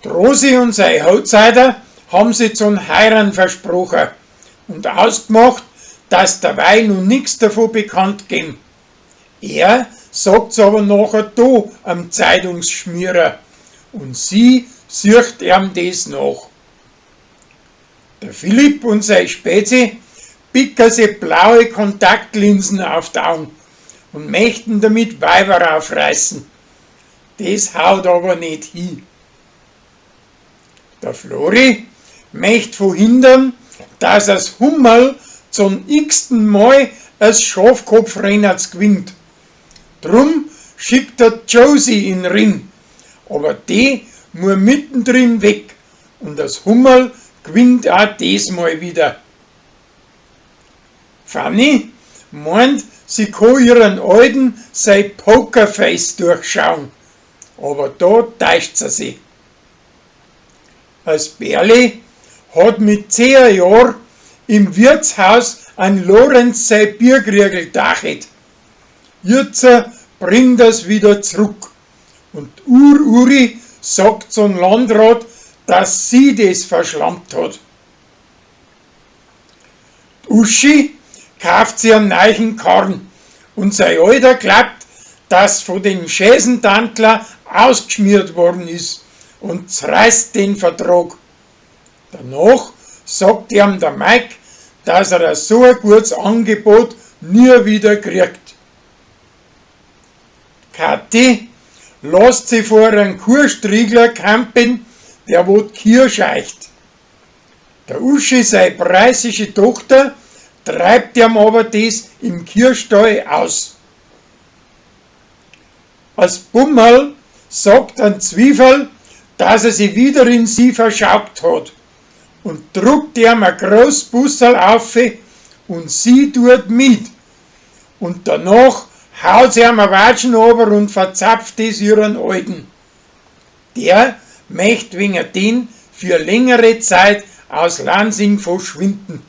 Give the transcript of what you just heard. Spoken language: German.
Die Rosi und seine Hautzeider haben sie zum Heiran versprochen und ausgemacht, dass dabei noch nichts davon bekannt geben. Er sagt's aber nachher da am Zeitungsschmierer und sie sucht ihm das nach. Der Philipp und seine Spezi picken sich blaue Kontaktlinsen auf die Augen und möchten damit Weiber aufreißen. Das haut aber nicht hin. Der Flori möchte verhindern, dass das Hummerl zum x-ten Mal als Schafkopfrenners gewinnt. Drum schickt er Josie in den Ring, aber die muss mittendrin weg und das Hummerl gewinnt auch diesmal wieder. Fanny meint, sie kann ihren alten sein Pokerface durchschauen, aber da täuscht sie sich. Als Bärli hat mit 10 Jahren im Wirtshaus an Lorenz sein Bierkriegel gedachtet. Jetzt bringt das wieder zurück. Und Uri sagt zum Landrat, dass sie das verschlampt hat. Die Uschi kauft sich einen neuen Karren und sein Alter glaubt, dass von den Schäsentantler ausgeschmiert worden ist und zerreißt den Vertrag. Danach sagt ihm der Mike, dass er so ein gutes Angebot nie wieder kriegt. Kathi lässt sich vor einem Kurstriegler campen, der wo die Kirche scheicht. Der Uschi, seine preußische Tochter, treibt ihm aber das im Kirchstall aus. Als Bummerl sagt ein Zwiefel, dass er sich wieder in sie verschaubt hat und druckt ihm ein großes Bussel auf und sie tut mit. Und danach haut sie ihm ein Watschen runter und verzapft es ihren Alten. Der möchte wegen den für längere Zeit aus Lansing verschwinden.